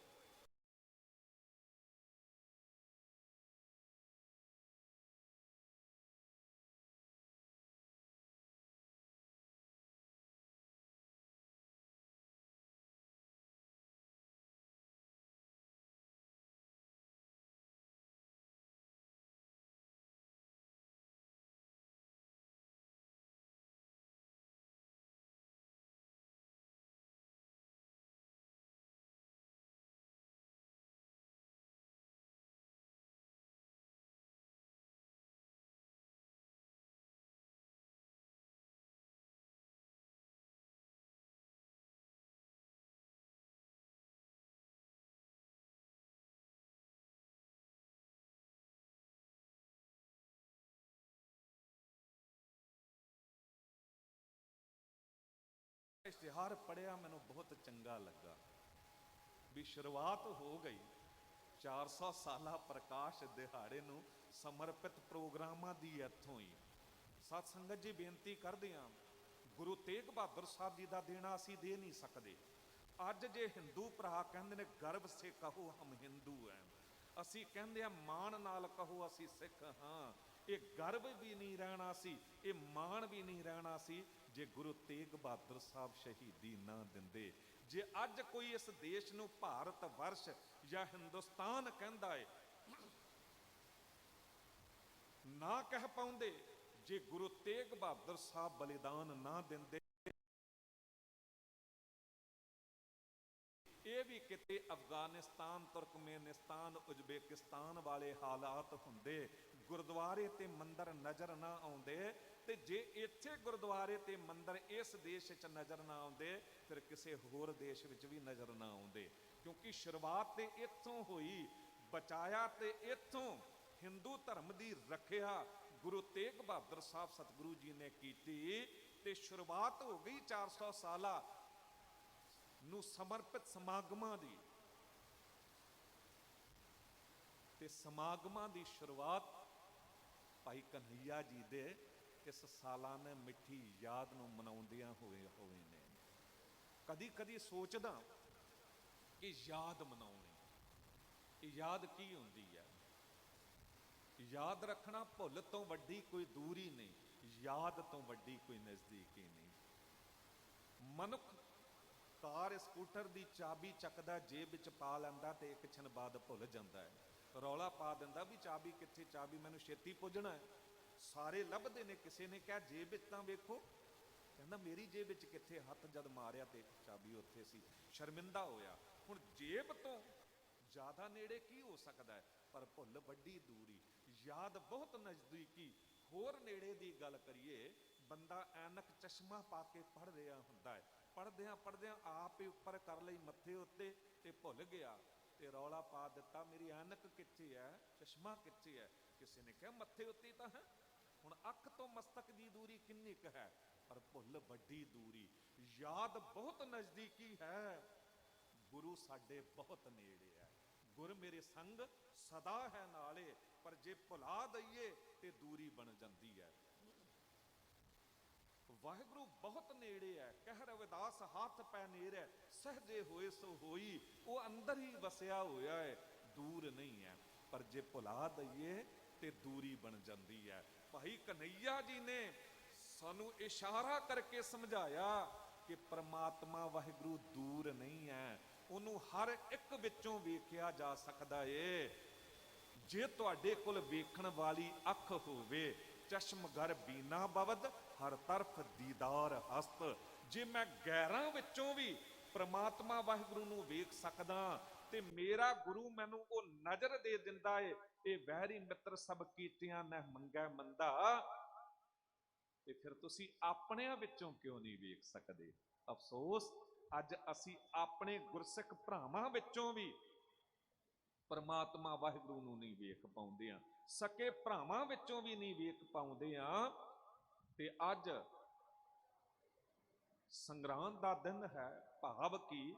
ਇਸ਼ਤਿਹਾਰ ਪੜਿਆ, ਮੈਨੂੰ ਬਹੁਤ ਚੰਗਾ ਲੱਗਾ ਵੀ ਸ਼ੁਰੂਆਤ ਹੋ ਗਈ 400 ਸਾਲਾ ਪ੍ਰਕਾਸ਼ ਦਿਹਾੜੇ ਨੂੰ ਸਮਰਪਿਤ ਪ੍ਰੋਗਰਾਮਾਂ ਦੀ ਇੱਥੋਂ ਹੀ। ਸਤ ਸੰਗਤ ਜੀ, ਬੇਨਤੀ ਕਰਦੇ ਹਾਂ, ਗੁਰੂ ਤੇਗ ਬਹਾਦਰ ਸਾਹਿਬ ਜੀ ਦਾ ਦੇਣਾ ਅਸੀਂ ਦੇ ਨਹੀਂ ਸਕਦੇ। ਅੱਜ ਜੇ ਹਿੰਦੂ ਭਰਾ ਕਹਿੰਦੇ ਨੇ ਗਰਵ ਸੇ ਕਹੋ ਹਮ ਹਿੰਦੂ ਹੈ, ਅਸੀਂ ਕਹਿੰਦੇ ਆ ਮਾਣ ਨਾਲ ਕਹੋ ਅਸੀਂ ਸਿੱਖ ਹਾਂ, ਇਹ ਗਰਵ ਵੀ ਨਹੀਂ ਰਹਿਣਾ ਸੀ, ਇਹ ਮਾਣ ਵੀ ਨਹੀਂ ਰਹਿਣਾ ਸੀ ਜੇ ਗੁਰੂ ਤੇਗ ਬਹਾਦਰ ਸਾਹਿਬ ਸ਼ਹੀਦੀ ਨਾ ਦਿੰਦੇ। ਜੇ ਅੱਜ ਕੋਈ ਇਸ ਦੇਸ਼ ਨੂੰ ਭਾਰਤ ਵਰਸ਼ ਜਾਂ ਹਿੰਦੁਸਤਾਨ ਕਹਿੰਦਾ ਹੈ, ਨਾ ਕਹਿ ਪਾਉਂਦੇ ਜੇ ਗੁਰੂ ਤੇਗ ਬਹਾਦਰ ਸਾਹਿਬ ਬਲੀਦਾਨ ਨਾ ਦਿੰਦੇ। ਇਹ ਵੀ ਕਿਤੇ ਅਫਗਾਨਿਸਤਾਨ, ਤੁਰਕਮੇਨਿਸਤਾਨ, ਉਜ਼ਬੇਕਿਸਤਾਨ ਵਾਲੇ ਹਾਲਾਤ ਹੁੰਦੇ, ਗੁਰਦੁਆਰੇ ਤੇ ਮੰਦਰ ਨਜ਼ਰ ਨਾ ਆਉਂਦੇ। ਤੇ ਜੇ ਇੱਥੇ ਗੁਰਦੁਆਰੇ ਤੇ ਮੰਦਰ ਇਸ ਦੇਸ਼ ਵਿੱਚ ਨਜ਼ਰ ਨਾ ਆਉਂਦੇ, ਫਿਰ ਕਿਸੇ ਹੋਰ ਦੇਸ਼ ਵਿੱਚ ਵੀ ਨਜ਼ਰ ਨਾ ਆਉਂਦੇ। ਕਿਉਂਕਿ ਸ਼ੁਰੂਆਤ ਤੇ ਇੱਥੋਂ ਹੋਈ, ਬਚਾਇਆ ਤੇ ਇੱਥੋਂ ਹਿੰਦੂ ਧਰਮ ਦੀ ਰੱਖਿਆ ਗੁਰੂ ਤੇਗ ਬਹਾਦਰ ਸਾਹਿਬ ਸਤਿਗੁਰੂ ਜੀ ਨੇ ਕੀਤੀ। ਤੇ ਸ਼ੁਰੂਆਤ ਹੋ ਗਈ 400 ਸਾਲਾ ਨੂੰ ਸਮਰਪਿਤ ਸਮਾਗਮਾਂ ਦੀ। ਤੇ ਸਮਾਗਮਾਂ ਦੀ ਸ਼ੁਰੂਆਤ ਭਾਈ ਕਨਈਆ ਜੀ ਦੇ ਇਸ ਸਾਲਾਨਾ ਮਿੱਠੀ ਯਾਦ ਨੂੰ ਮਨਾਉਂਦਿਆਂ ਹੋਏ ਨੇ। ਕਦੀ ਕਦੀ ਸੋਚਦਾ ਕਿ ਯਾਦ ਮਨਾਉਣੀ, ਇਹ ਯਾਦ ਕੀ ਹੁੰਦੀ ਹੈ? ਯਾਦ ਰੱਖਣਾ ਭੁੱਲ ਤੋਂ ਵੱਡੀ ਕੋਈ ਦੂਰੀ ਨਹੀਂ, ਯਾਦ ਤੋਂ ਵੱਡੀ ਕੋਈ ਨਜ਼ਦੀਕੀ ਨਹੀਂ। ਮਨੁੱਖ ਕਾਰ ਸਕੂਟਰ ਦੀ ਚਾਬੀ ਚੱਕਦਾ, ਜੇਬ ਵਿੱਚ ਪਾ ਲੈਂਦਾ ਤੇ ਇੱਕ ਛਣ ਬਾਅਦ ਭੁੱਲ ਜਾਂਦਾ ਹੈ। ਰੌਲਾ ਪਾ ਦਿੰਦਾ ਵੀ ਚਾਬੀ ਕਿੱਥੇ, ਚਾਬੀ ਮੈਨੂੰ ਛੇਤੀ ਪੁੱਜਣਾ ਹੈ। ਸਾਰੇ ਲੱਭਦੇ ਨੇ, ਕਿਸੇ ਨੇ ਕਿਹਾ ਜੇਬ ਵਿੱਚ ਤਾਂ ਵੇਖੋ, ਕਹਿੰਦਾ ਮੇਰੀ ਜੇਬ ਵਿੱਚ ਕਿੱਥੇ, ਹੱਥ ਜਦ ਮਾਰਿਆ ਤੇ ਚਾਬੀ ਉੱਥੇ ਸੀ, ਸ਼ਰਮਿੰਦਾ ਹੋਇਆ। ਹੁਣ ਜੇਬ ਤੋਂ ਜ਼ਿਆਦਾ ਨੇੜੇ ਕੀ ਹੋ ਸਕਦਾ ਹੈ? ਪਰ ਭੁੱਲ ਵੱਡੀ ਦੂਰੀ, ਯਾਦ ਬਹੁਤ ਨਜ਼ਦੀਕੀ। ਹੋਰ ਨੇੜੇ ਦੀ ਗੱਲ ਕਰੀਏ, ਬੰਦਾ ਐਨਕ ਚਸ਼ਮਾ ਪਾ ਕੇ ਪੜ੍ਹ ਰਿਹਾ ਹੁੰਦਾ ਹੈ, ਪੜ੍ਹਦਿਆਂ ਆਪ ਹੀ ਉੱਪਰ ਕਰ ਲਈ ਮੱਥੇ ਉੱਤੇ ਤੇ ਭੁੱਲ ਗਿਆ, ਤੇ ਰੌਲਾ ਪਾ ਦਿੱਤਾ ਮੇਰੀ ਐਨਕ ਕਿੱਥੇ ਹੈ, ਚਸ਼ਮਾ ਕਿੱਥੇ ਹੈ? ਕਿਸੇ ਨੇ ਕਿਹਾ ਮੱਥੇ ਉੱਤੇ ਤਾਂ ਹੈ। ਹੁਣ ਅੱਖ ਤੋਂ ਮਸਤਕ ਦੀ ਦੂਰੀ ਕਿੰਨੀ ਕੁ ਹੈ? ਪਰ ਭੁੱਲ ਵੱਡੀ ਦੂਰੀ। ਯਾਦ ਬਹੁਤ ਨਜ਼ਦੀਕੀ ਹੈ, ਗੁਰੂ ਸਾਡੇ ਬਹੁਤ ਨੇੜੇ ਹੈ। ਗੁਰ ਮੇਰੇ ਸੰਗ ਸਦਾ ਹੈ ਨਾਲੇ, ਪਰ ਜੇ ਭੁਲਾ ਦਈਏ ਤੇ ਦੂਰੀ ਬਣ ਜਾਂਦੀ ਹੈ। ਵਾਹਿਗੁਰੂ ਬਹੁਤ ਨੇੜੇ ਹੈ, ਕਹਿ ਰਵਿਦਾਸ ਹੱਥ ਪੈ ਨੇੜੇ, ਸਹਜੇ ਹੋਏ ਸੋ ਹੋਈ। ਉਹ ਅੰਦਰ ਹੀ ਵਸਿਆ ਹੋਇਆ ਹੈ, ਦੂਰ ਨਹੀਂ ਹੈ। ਪਰ ਜੇ ਭੁਲਾ ਦਈਏ ਤੇ ਦੂਰੀ ਬਣ ਜਾਂਦੀ ਹੈ। ਭਾਈ ਕਨਈਆ ਜੀ ਨੇ ਸਾਨੂੰ ਇਸ਼ਾਰਾ ਕਰਕੇ ਸਮਝਾਇਆ ਕਿ ਪ੍ਰਮਾਤਮਾ ਵਾਹਿਗੁਰੂ ਦੂਰ ਨਹੀਂ ਹੈ, ਉਹਨੂੰ ਹਰ ਇੱਕ ਵਿੱਚੋਂ ਵੇਖਿਆ ਜਾ ਸਕਦਾ ਏ। ਜੇ ਤੁਹਾਡੇ ਕੋਲ ਵੇਖਣ ਵਾਲੀ ਅੱਖ ਹੋਵੇ, ਚਸ਼ਮਗਰ ਬੀਨਾ ਬਵਦ ਹਰ ਤਰਫ ਦੀਦਾਰ ਹਸਤ। ਜੇ ਮੈਂ ਗੈਰਾਂ ਵਿੱਚੋਂ ਵੀ ਪ੍ਰਮਾਤਮਾ ਵਾਹਿਗੁਰੂ ਨੂੰ ਵੇਖ ਸਕਦਾ, ਤੇ ਮੇਰਾ ਗੁਰੂ ਮੈਨੂੰ ਉਹ ਨਜ਼ਰ ਦੇ ਦਿੰਦਾ ਏ, ਇਹ ਵਹਿਰੀ ਮਿੱਤਰ ਸਭ ਕੀਤਿਆਂ ਨਹਿ ਮੰਗੈ ਮੰਦਾ, ਤੇ ਫਿਰ ਤੁਸੀਂ ਆਪਣਿਆਂ ਵਿੱਚੋਂ ਕਿਉਂ ਨਹੀਂ ਵੇਖ ਸਕਦੇ? ਅਫਸੋਸ ਅੱਜ ਅਸੀਂ ਆਪਣੇ ਗੁਰਸਿੱਖ ਭਰਾਵਾਂ ਵਿੱਚੋਂ ਵੀ ਪਰਮਾਤਮਾ ਵਾਹਿਗੁਰੂ ਨੂੰ ਨਹੀਂ ਵੇਖ ਪਾਉਂਦੇ ਆ, ਸਕੇ ਭਰਾਵਾਂ ਵਿੱਚੋਂ ਵੀ ਨਹੀਂ ਵੇਖ ਪਾਉਂਦੇ ਆ। ਤੇ ਅੱਜ ਸੰਗਰਾਂਦ ਦਾ ਦਿਨ ਹੈ, ਭਾਵ ਕਿ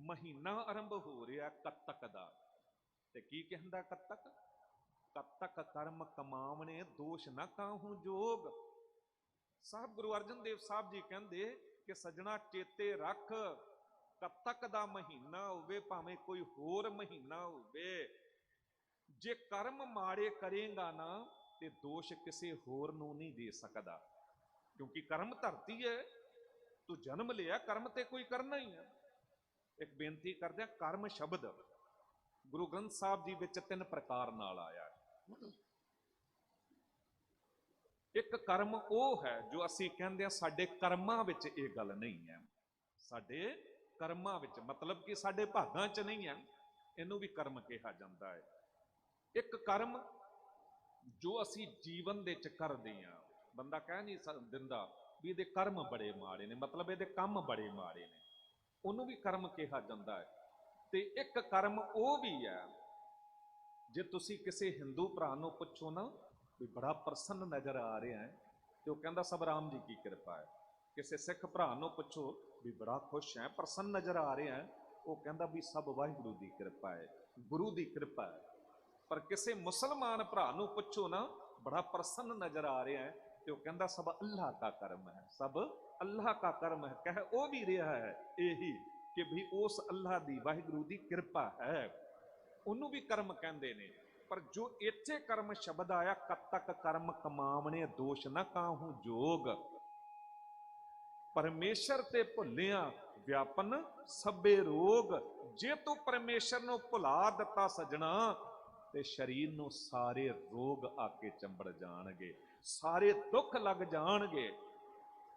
ਮਹੀਨਾ ਆਰੰਭ ਹੋ ਰਿਹਾ ਕੱਤਕ ਦਾ। ਤੇ ਕੀ ਕਹਿੰਦਾ ਕੱਤਕ? ਕੱਤਕ ਕਰਮ ਕਮਾਵਣੇ ਦੋਸ਼ ਨਾ ਕਾਹੂ ਜੋਗ। ਸਾਹਿਬ ਗੁਰੂ ਅਰਜਨ ਦੇਵ ਸਾਹਿਬ ਜੀ ਕਹਿੰਦੇ ਕਿ ਸੱਜਣਾ ਚੇਤੇ ਰੱਖ, ਕੱਤਕ ਦਾ ਮਹੀਨਾ ਹੋਵੇ ਭਾਵੇਂ ਕੋਈ ਹੋਰ ਮਹੀਨਾ ਹੋਵੇ, ਜੇ ਕਰਮ ਮਾੜੇ ਕਰੇਗਾ ਨਾ ਤੇ ਦੋਸ਼ ਕਿਸੇ ਹੋਰ ਨੂੰ ਨਹੀਂ ਦੇ ਸਕਦਾ, ਕਿਉਂਕਿ ਕਰਮ ਧਰਤੀ ਹੈ, ਤੂੰ ਜਨਮ ਲਿਆ, ਕਰਮ ਤੇ ਕੋਈ ਕਰਨਾ ਹੀ ਹੈ। ਇੱਕ ਬੇਨਤੀ ਕਰਦੇ ਆ, ਕਰਮ ਸ਼ਬਦ ਗੁਰੂ ਗ੍ਰੰਥ ਸਾਹਿਬ ਜੀ ਵਿੱਚ 3 ਪ੍ਰਕਾਰ ਨਾਲ ਆਇਆ ਹੈ। ਇੱਕ ਕਰਮ ਉਹ ਹੈ ਜੋ ਅਸੀਂ ਕਹਿੰਦੇ ਆ ਸਾਡੇ ਕਰਮਾਂ ਵਿੱਚ ਇਹ ਗੱਲ ਨਹੀਂ ਹੈ, ਸਾਡੇ ਕਰਮਾਂ ਵਿੱਚ ਮਤਲਬ ਕਿ ਸਾਡੇ ਭਾਗਾਂ 'ਚ ਨਹੀਂ ਹੈ, ਇਹਨੂੰ ਵੀ ਕਰਮ ਕਿਹਾ ਜਾਂਦਾ ਹੈ। ਇੱਕ ਕਰਮ ਜੋ ਅਸੀਂ ਜੀਵਨ ਦੇ ਵਿੱਚ ਕਰਦੇ ਆ, ਬੰਦਾ ਕਹਿ ਨਹੀਂ ਦਿੰਦਾ ਵੀ ਇਹਦੇ ਕਰਮ ਬੜੇ ਮਾੜੇ ਨੇ, ਮਤਲਬ ਇਹਦੇ ਕੰਮ ਬੜੇ ਮਾੜੇ ਨੇ, ਉਹਨੂੰ ਵੀ ਕਰਮ ਕਿਹਾ ਜਾਂਦਾ ਹੈ। ਤੇ ਇੱਕ ਕਰਮ ਉਹ ਵੀ ਹੈ, ਜੇ ਤੁਸੀਂ ਕਿਸੇ ਹਿੰਦੂ ਭਰਾ ਨੂੰ ਪੁੱਛੋ ਨਾ ਵੀ ਬੜਾ ਪ੍ਰਸੰਨ ਨਜ਼ਰ ਆ ਰਿਹਾ ਹੈ, ਤੇ ਉਹ ਕਹਿੰਦਾ ਸਭ ਰਾਮ ਜੀ ਕੀ ਕਿਰਪਾ ਹੈ। ਕਿਸੇ ਸਿੱਖ ਭਰਾ ਨੂੰ ਪੁੱਛੋ ਵੀ ਬੜਾ ਖੁਸ਼ ਹੈ, ਪ੍ਰਸੰਨ ਨਜ਼ਰ ਆ ਰਿਹਾ ਹੈ, ਉਹ ਕਹਿੰਦਾ ਵੀ ਸਭ ਵਾਹਿਗੁਰੂ ਦੀ ਕਿਰਪਾ ਹੈ, ਗੁਰੂ ਦੀ ਕਿਰਪਾ ਹੈ। ਪਰ ਕਿਸੇ ਮੁਸਲਮਾਨ ਭਰਾ ਨੂੰ ਪੁੱਛੋ ਨਾ ਬੜਾ ਪ੍ਰਸੰਨ ਨਜ਼ਰ ਆ ਰਿਹਾ ਹੈ, ਤੇ ਉਹ ਕਹਿੰਦਾ ਸਭ ਅੱਲਾਹ ਦਾ ਕਰਮ ਹੈ, ਸਭ ਅੱਲਾਹ ਦਾ ਕਰਮ ਹੈ। ਕਹਿ ਉਹ ਵੀ ਰਿਹਾ ਹੈ ਇਹੀ ਕਿ ਵੀ ਉਸ ਅੱਲਾਹ ਦੀ ਵਾਹਿਗੁਰੂ ਦੀ ਕਿਰਪਾ ਹੈ, ਉਹਨੂੰ ਵੀ ਕਰਮ ਕਹਿੰਦੇ ਨੇ। ਪਰ ਜੋ ਇੱਥੇ ਕਰਮ ਸ਼ਬਦ ਆਇਆ, ਕੱਤਕ ਕਰਮ ਕਮਾਵਣੇ ਦੋਸ਼ ਨਾ ਕਾਹੂ ਜੋਗ, ਪਰਮੇਸ਼ਰ ਤੇ ਭੁੱਲਿਆ ਵਿਆਪਨ ਸਭੇ ਰੋਗ। ਜੇ ਤੂੰ ਪਰਮੇਸ਼ਰ ਨੂੰ ਭੁਲਾ ਦਿੱਤਾ ਸੱਜਣਾ, ਤੇ ਸਰੀਰ ਨੂੰ ਸਾਰੇ ਰੋਗ ਆ ਕੇ ਚੰਬੜ ਜਾਣਗੇ, ਸਾਰੇ ਦੁੱਖ ਲੱਗ ਜਾਣਗੇ।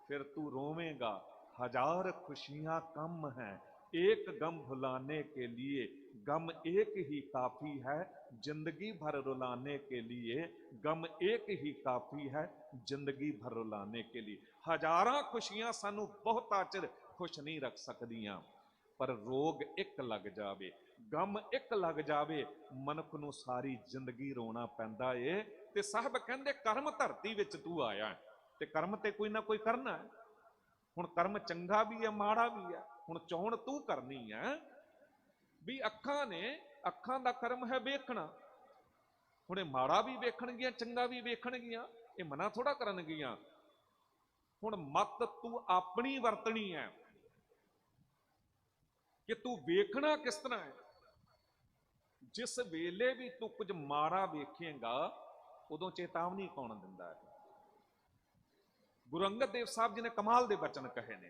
ਫਿਰ ਤੂੰ ਰੋਵੇਂਗਾ, हजार खुशियां कम हैं, एक गम भुलाने के लिए गम एक ही काफी है, जिंदगी भर रुलाने के लिए गम एक ही काफी है, जिंदगी भर रुलाने के लिए। हजारां खुशियां सानू बहुता चिर खुश नहीं रख सकदियां, पर रोग एक लग जावे, गम एक लग जावे, मनुख नू सारी जिंदगी रोना पैंदा है। ते साहब कहंदे कर्म धरती विच तू आया ते कर्म ते कोई ना कोई करना है। हुण कर्म चंगा भी है माड़ा भी है, हुण चोण तू करनी है। भी अखां ने, अखां दा कर्म है वेखना, हुणे माड़ा भी वेखणगियां चंगा भी वेखणगियां, ये मना थोड़ा करनगियां। हुण मत तू अपनी वरतनी है कि तू वेखना किस तरह है। जिस वेले भी तू कुछ माड़ा वेखेगा उदों चेतावनी कौन दिंदा है? गुरु अंगद देव साहब जी ने कमाल दे बचन कहे ने।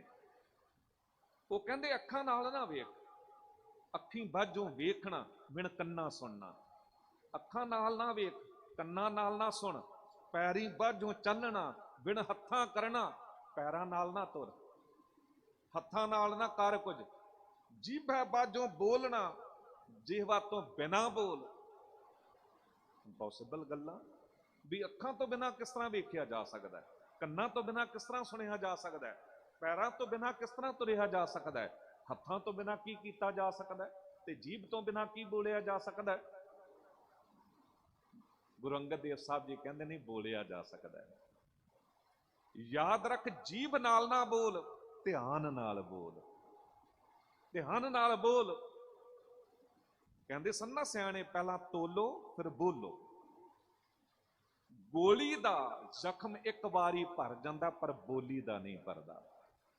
वो कहंदे अखां नाल ना वेख, अखीं बाझों वेखना बिन कन्ना सुनना। अखां नाल ना वेख, कन्ना नाल ना सुन, पैरीं बाझों चलना बिन हत्थां करना, पैरां नाल ना तुर, हत्थां नाल ना कर कुछ, जीभै बाझों बोलना जिहवा तो बिना बोल। इंपॉसिबल गल्लां भी अखां तो बिना किस तरह वेखिया जा सकदा है, ਕੰਨਾਂ ਤੋਂ ਬਿਨਾਂ ਕਿਸ ਤਰ੍ਹਾਂ ਸੁਣਿਆ ਜਾ ਸਕਦਾ ਹੈ, ਪੈਰਾਂ ਤੋਂ ਬਿਨਾਂ ਕਿਸ ਤਰ੍ਹਾਂ ਤੁਰਿਆ ਜਾ ਸਕਦਾ ਹੈ, ਹੱਥਾਂ ਤੋਂ ਬਿਨਾਂ ਕੀ ਕੀਤਾ ਜਾ ਸਕਦਾ ਹੈ, ਤੇ ਜੀਭ ਤੋਂ ਬਿਨਾਂ ਕੀ ਬੋਲਿਆ ਜਾ ਸਕਦਾ ਹੈ। ਗੁਰੂ ਅੰਗਦ ਦੇਵ ਸਾਹਿਬ ਜੀ ਕਹਿੰਦੇ ਨਹੀਂ, ਬੋਲਿਆ ਜਾ ਸਕਦਾ ਹੈ। ਯਾਦ ਰੱਖ, ਜੀਭ ਨਾਲ ਨਾ ਬੋਲ, ਧਿਆਨ ਨਾਲ ਬੋਲ, ਧਿਆਨ ਨਾਲ ਬੋਲ। ਕਹਿੰਦੇ ਸਨ ਨਾ ਸਿਆਣੇ, ਪਹਿਲਾਂ ਤੋਲੋ ਫਿਰ ਬੋਲੋ। ਗੋਲੀ ਦਾ ਜ਼ਖਮ ਇੱਕ ਵਾਰੀ ਭਰ ਜਾਂਦਾ, ਪਰ ਬੋਲੀ ਦਾ ਨਹੀਂ ਭਰਦਾ।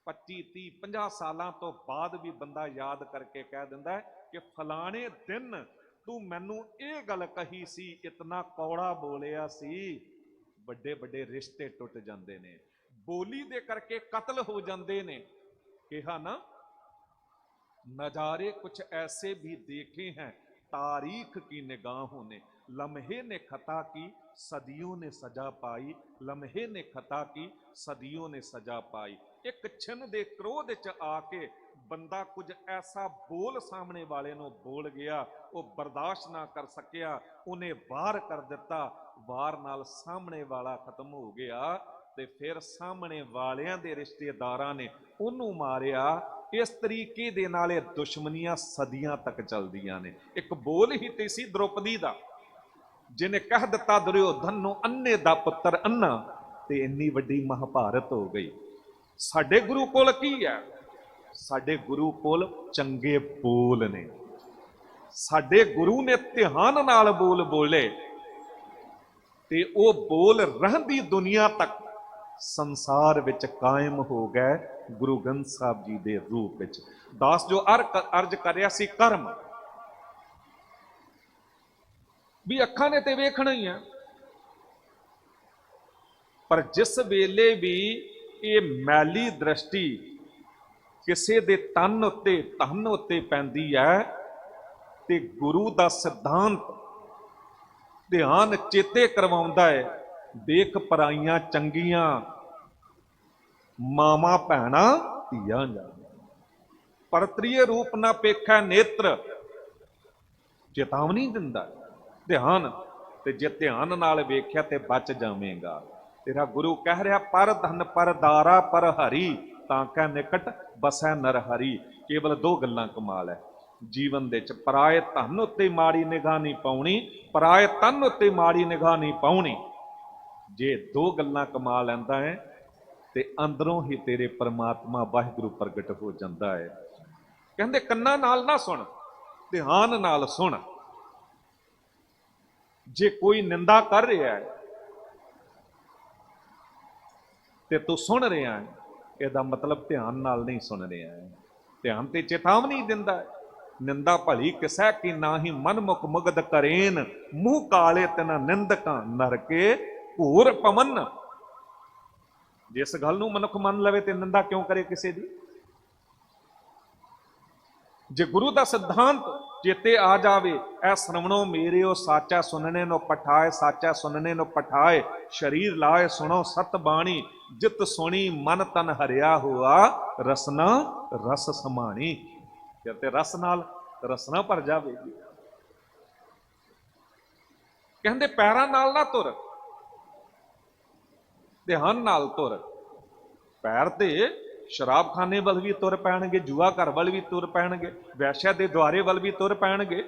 25 30 50 ਸਾਲਾਂ ਤੋਂ ਬਾਅਦ ਵੀ ਬੰਦਾ ਯਾਦ ਕਰਕੇ ਕਹਿ ਦਿੰਦਾ ਹੈ ਕਿ ਫਲਾਣੇ ਦਿਨ ਤੂੰ ਮੈਨੂੰ ਇਹ ਗੱਲ ਕਹੀ ਸੀ, ਇਤਨਾ ਕੌੜਾ ਬੋਲਿਆ ਸੀ। ਵੱਡੇ ਵੱਡੇ ਰਿਸ਼ਤੇ ਟੁੱਟ ਜਾਂਦੇ ਨੇ, ਬੋਲੀ ਦੇ ਕਰਕੇ ਕਤਲ ਹੋ ਜਾਂਦੇ ਨੇ। ਕਿਹਾ ਨਾ, नजारे कुछ ऐसे भी देखे हैं तारीख की निगाहों ने, लम्हे ने खता की सदियों ने सजा पाई, लम्हे ने खता की सदियों ने सजा पाई। एक छिन दे क्रोध च आके बंदा कुछ ऐसा बोल सामने वाले नूं बोल गया, वो बर्दाश्त ना कर सकिया, उन्हें वार कर दिता, वार नाल सामने वाला खत्म हो गया। ते फिर सामने वालियां दे रिश्तेदारां ने उन्होंने मारिया इस तरीके दे नाल ये दुश्मनियां सदियां तक चलदियां ने। एक बोल ही ते सी द्रौपदी दा, जिन्हें कह दिता दुर्योधन नूं अन्ने दा पुत्र अन्ना, ते इन्नी वड्डी महाभारत हो गई। साडे गुरु कोल की है? साडे गुरु कोल चंगे बोल ने। साडे गुरु ने ध्यान नाल बोल बोले ते ओ बोल रहंदी दुनिया तक संसार विच कायम हो गए गुरु ग्रंथ साहब जी दे रूप विच। दास जो अर्ज करिया सी कर्म भी अखां ने ते वेखना ही है, पर जिस वेले भी ये मैली दृष्टि किसी दे तन उत्ते धन उत्ते पैंदी है ते गुरु दा सिद्धांत ध्यान चेते करवाउंदा है। देख पराइयां चंगियां मामा भैणा धीआं जांदियां, परत्रीय रूप ना पेखै नेत्र, चेतावनी दिंदा ध्यान। ते जे ध्यान नाल वेख्या ते बच जावेगा। तेरा गुरु कह रहा पर धन पर दारा पर हरी, तां कै निकट बसै नर हरी। केवल दो गल्लां कमाल है जीवन दे च, पराए धन उत्ते माड़ी निगाह नहीं पाउणी, पराए तन उत्ते माड़ी निगाह नहीं पाउणी। जे दो गल्लां कमा लैंदा है ते अंदरों ही तेरे परमात्मा वाहिगुरु प्रगट हो जाता है। कहंदे कन्नां नाल ना सुन, ध्यान नाल सुन। जे कोई निंदा कर रहा है ते तू सुन रहा है, ਇਹਦਾ मतलब ध्यान नाल नहीं सुन रहा है। ध्यान ते चेतावनी दिंदा है, निंदा भली किसै की नाही, मन मुख मुगद करेन, मुंह काले तना निंदकां नरके घोर पवन। जिस गल नूं मनुख मन लवे ते निंदा क्यों करे किसी दी? जे गुरु दा सिद्धांत चेते आ जावे, ऐ श्रवणो मेरे ओ साचा सुनने नो पठाए, साचा सुनने नो पठाए, शरीर लाए सुनो सत बाणी, जित सुनी मन तन हरिया हुआ, रसना रस समाणी। कहते रस नाल रसना भर जावेगी। कहंदे पैरां नाल ना तुर, ध्यान नाल तुर। पैर ते शराबखाने वाल भी तुर पैणगे, जुआ घर वाल भी तुर पैणगे, वैश्या दे द्वारे वाल भी तुर पैणगे,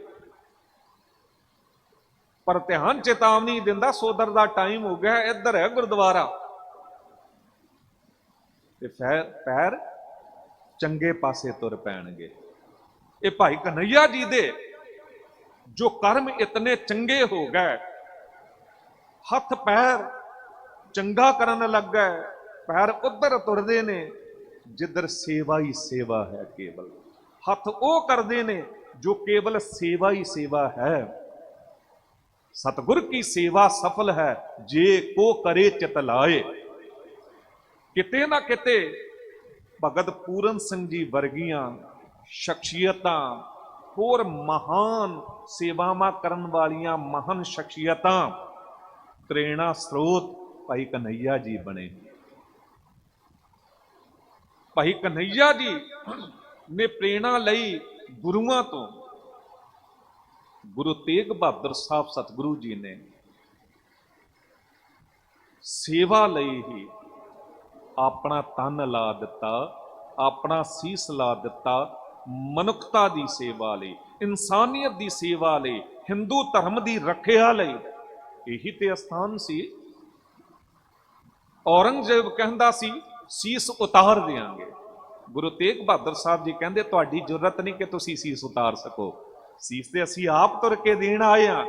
पर ध्यान चेतावनी दिंदा सोदर दा टाइम हो गया, इधर है गुरुद्वारा। ते पैर चंगे पासे तुर पैणगे। ये भाई कन्हैया जी दे जो कर्म इतने चंगे हो गए, हथ पैर चंगा करन लग गए, पैर उधर तुरदे ने जिधर सेवा ही सेवा है। केवल हथ वो करते ने जो केवल सेवा ही सेवा है। सतगुर की सेवा सफल है जे को करे चित लाए। किते ना किते भगत पूरन सिंह जी वर्गियां शख्सियतां होर महान सेवावां करन वालियां महान शख्सियतां प्रेरणा स्रोत भाई कन्हैया जी बने। भाई कन्हैया जी ने प्रेरणा लई गुरुआं तो। गुरु तेग बहादुर साहब सतगुरु जी ने सेवा लई ही अपना तन ला दिता, अपना सीस ला दिता, मनुखता दी सेवा लई, इंसानियत दी सेवा लई, हिंदू धर्म दी रखिया लई। यही ते स्थान सी। औरंगजेब कहंदा सी सीस उतार देंगे, गुरु तेग बहादुर साहब जी कहंदे तुहाडी जरूरत नहीं कि तुसीं सीस उतार सको, सीस ते असीं आप तुर के देण आए हां।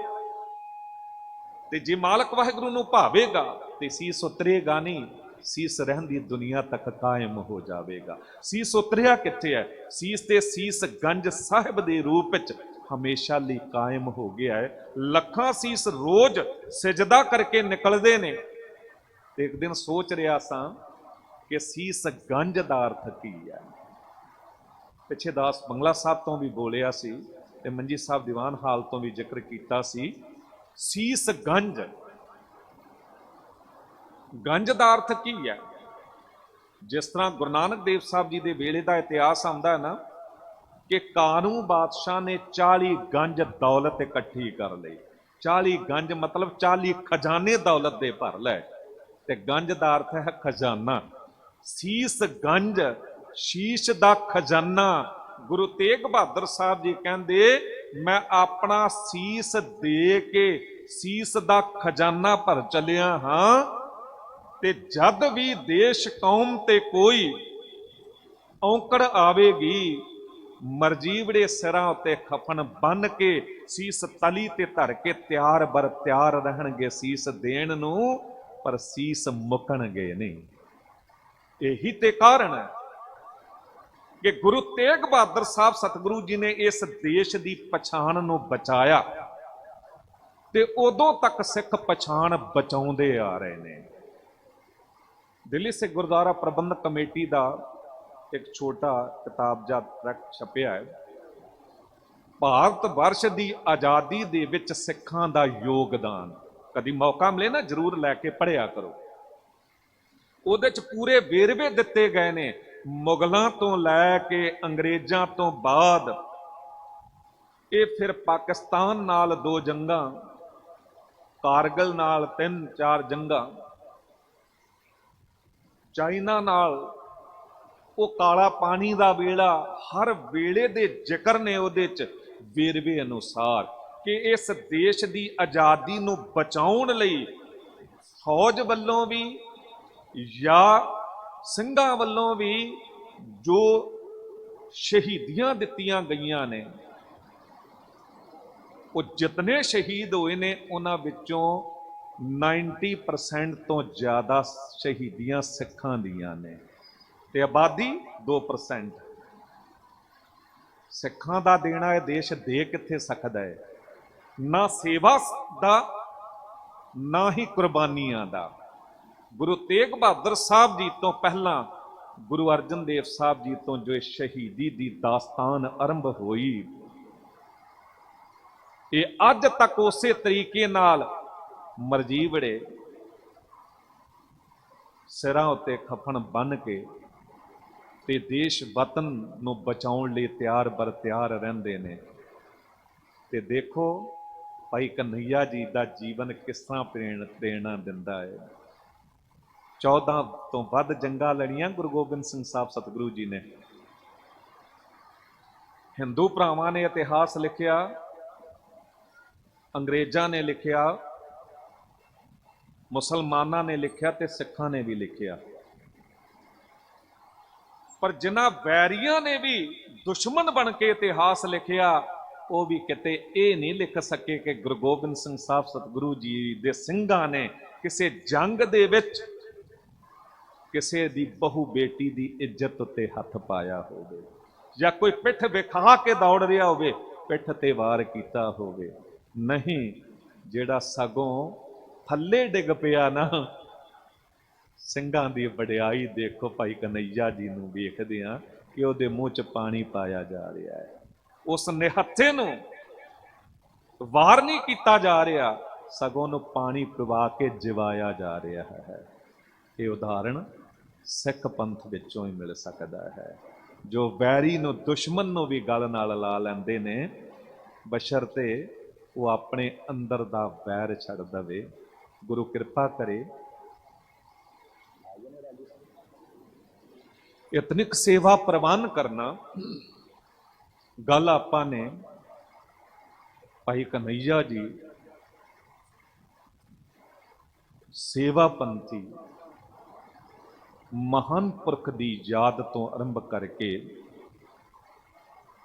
ते जे मालक वाहिगुरू नूं भावेगा ते सीस उतरेगा नहीं, सीस रहंदी दुनिया तक कायम हो जाएगा। सीस उतरिया कित्थे है? सीस ते सीस गंज साहिब दे रूप विच हमेशा लई कायम हो गया है। लखां सीस रोज सिजदा करके निकलदे ने। एक दिन सोच रहा सां कि सीस गंज दा अर्थ की है। पिछे दास बंगला साहब तो भी बोलिया सी ते मंजी साहब दीवान हाल तो भी जिक्र किया सी। सीस गंज, गंज दा अर्थ की है? जिस तरह गुरु नानक देव साहब जी के वेले का इतिहास आंदा है ना कि कानू बादशाह ने 40 गंज दौलत इकट्ठी कर ली। 40 गंज मतलब 40 खजाने दौलत दे भर लै। ते गंज दा अर्थ है खजाना। सीस गंज शीश दा खजाना। गुरु तेग बहादुर साहब जी कहते, मैं अपना शीस दे के शीस दा खजाना भर चलिया हाँ, ते जद भी देश कौम ते कोई औंकड़ आवेगी, मरजीवड़े सिरां उत्ते खफन बन के सीस तली ते धर के त्यार बर त्यार रहणगे सीस देण नूं, पर सीस मुकणगे नहीं। यही ते कारण है कि गुरु तेग बहादुर साहब सतगुरु जी ने इस देश की पछाण नूं बचाया, ते उदों तक सिख पछाण बचाउंदे आ रहे ने। दिल्ली सिख गुरुद्वारा प्रबंधक कमेटी का एक छोटा किताबजा ट्रैक्ट छपिया है, भारत वर्ष की आज़ादी दे विच सिखां दा योगदान। कभी मौका मिले ना जरूर लैके पढ़िया करो। उहदे च पूरे वेरवे दिते गए ने, मुगलों तो लैके अंग्रेज़ों तो बाद, ये फिर पाकिस्तान नाल 2 जंगां, कारगिल नाल 3-4 जंगां, चाइना नाल वो काला पानी का वेला, हर वेले दे जिक्र ने उहदे च वेरवे अनुसार कि इस देश की आज़ादी नूं बचाउण लई फौज वल्लों भी या ਸਿੰਘਾਂ ਵੱਲੋਂ भी जो शहीदियां दित्तियां गईयां ने, वो जितने शहीद होए ने उन्हां विचों 90% तो ज़्यादा शहीदियां सिखां दियां ने, ते आबादी 2%। सिखां दा देना यह देश दे कित्थे सकदा है? ना सेवा दा, ना ही कुर्बानियां दा। गुरु तेग बहादुर साहब जी तो पहला गुरु अर्जन देव साहब जी तो जो शहीदी की दास्तान आरंभ हुई, ये अज तक उस तरीके नाल मरजीवड़े सिरां उत्ते खफन बन के ते देश वतन नूं बचाउण लई तैयार बर तैयार रहिंदे ने। ते देखो भाई कन्हैया जी का जीवन किस तरह प्रेरणा दिंदा है। 14 तो वध जंगां लड़ियां गुरु गोबिंद सिंह साहब सतगुरु जी ने। हिंदू भरावां ने इतिहास लिखिया, अंग्रेज़ां ने लिखिया, मुसलमानां ने लिखिया ते सिखां ने भी लिखिया, पर जिन्हां वैरियां ने भी दुश्मन बन के इतिहास लिखिया, वो भी किते ये नहीं लिख सके कि गुरु गोबिंद सिंह साहब सतगुरु जी दे सिंघां ने किसी जंग दे विच किसी दी बहु बेटी दी इज्जत उत्ते हथ पाया होवे, या कोई पिठ विखा के दौड़ रहा होवे पिठ ते वार कीता होवे। नहीं, जेड़ा सगों थल्ले डिग पिया ना, ਸਿੰਘਾਂ ਦੀ वडियाई देखो भाई कन्हैया जी नूं वेखदे आ कि उहदे मूँह च पानी पाया जा रहा है, उस निहत्थे नूं वार नहीं किया जा रहा, सगों नूं पानी पिवा के जिवाया जा रहा है। ये उदाहरण सिख पंथ विचों ही मिल सकता है, जो वैरी नूं दुश्मन नूं भी गल नाल ला लैंदे ने, बशरते वो अपने अंदर दा वैर छड़ दवे। गुरु कृपा करे। इतनिक सेवा प्रवान करना गल आपां ने भाई कन्हैया जी सेवा पंथी महान पुरख की याद तो आरंभ करके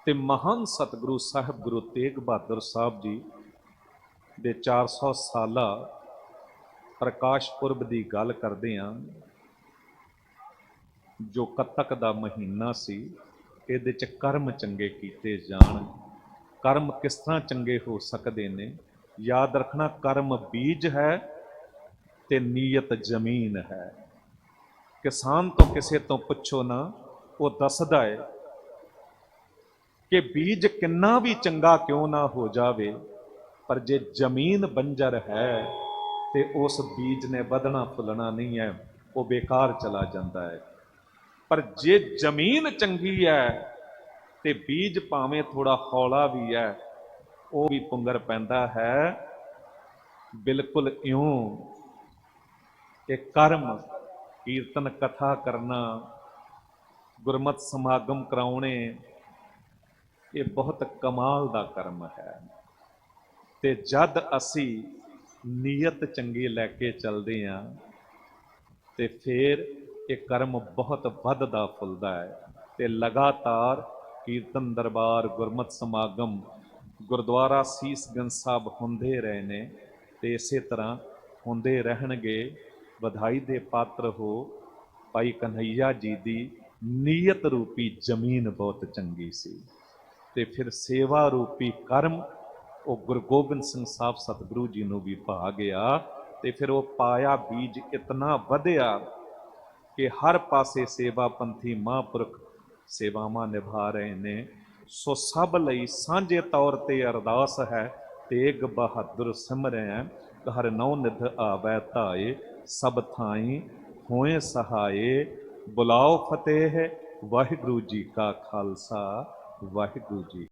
ते महान सतगुरु साहब गुरु तेग बहादुर साहब जी दे 400 साला प्रकाश पुरब की गल करते हैं, जो कतक का महीना सी, इहदे च कर्म चंगे कीते जाण। कर्म किस तरह चंगे हो सकते ने? याद रखना, कर्म बीज है ते नीयत जमीन है। किसान तो किसी तो पुछो ना, वो दसदा है कि बीज किन्ना भी चंगा क्यों ना हो जावे, पर जे जमीन बंजर है तो उस बीज ने बदना फुलना नहीं है, वो बेकार चला जाता है। पर जे जमीन चंगी है तो बीज भावें थोड़ा हौला भी है, वो भी पुंगर पैंदा है। बिल्कुल इउं कि कर्म कीर्तन कथा करना, ਗੁਰਮਤਿ ਸਮਾਗਮ ਕਰਾਉਣੇ ਇਹ ਬਹੁਤ ਕਮਾਲ ਦਾ ਕਰਮ ਹੈ। ਤੇ ਜਦ ਅਸੀਂ ਨੀਅਤ ਚੰਗੀ ਲੈ ਕੇ ਚੱਲਦੇ ਹਾਂ ਤੇ ਫਿਰ ਇਹ ਕਰਮ ਬਹੁਤ ਵੱਧਦਾ ਫੁੱਲਦਾ ਹੈ। ਤੇ ਲਗਾਤਾਰ ਕੀਰਤਨ ਦਰਬਾਰ, ਗੁਰਮਤਿ ਸਮਾਗਮ, ਗੁਰਦੁਆਰਾ ਸੀਸਗੰਜ ਸਾਹਿਬ ਹੁੰਦੇ ਰਹੇ ਨੇ ਤੇ ਇਸੇ ਤਰ੍ਹਾਂ ਹੁੰਦੇ ਰਹਿਣਗੇ। ਵਧਾਈ ਦੇ ਪਾਤਰ ਹੋ ਭਾਈ ਕਨ੍ਹਈਆ ਜੀ ਦੀ ਨੀਅਤ ਰੂਪੀ ਜ਼ਮੀਨ ਬਹੁਤ ਚੰਗੀ ਸੀ ਤੇ ਫਿਰ ਸੇਵਾ ਰੂਪੀ ਕਰਮ ਉਹ ਗੁਰੂ ਗੋਬਿੰਦ ਸਿੰਘ ਸਾਹਿਬ ਸਤਿਗੁਰੂ ਜੀ ਨੂੰ ਵੀ ਭਾ ਗਿਆ ਤੇ ਫਿਰ ਉਹ ਪਾਇਆ ਬੀਜ ਇਤਨਾ ਵਧਿਆ ਕਿ ਹਰ ਪਾਸੇ ਸੇਵਾ ਪੰਥੀ ਮਹਾਂਪੁਰਖ ਸੇਵਾਵਾਂ ਨਿਭਾ ਰਹੇ ਨੇ। ਸੋ ਸਭ ਲਈ ਸਾਂਝੇ ਤੌਰ ਤੇ ਅਰਦਾਸ ਹੈ, ਤੇਗ ਬਹਾਦਰ ਸਿਮਰੈ ਹਰ ਨੌ ਨਿਧ ਆਵੈ ਧਾਏ, ਸਭ ਥਾਈ ਹੋਏ ਸਹਾਏ, ਬੁਲਾਓ ਫਤਿਹ। ਵਾਹਿਗੁਰੂ ਜੀ ਕਾ ਖਾਲਸਾ, ਵਾਹਿਗੁਰੂ ਜੀ।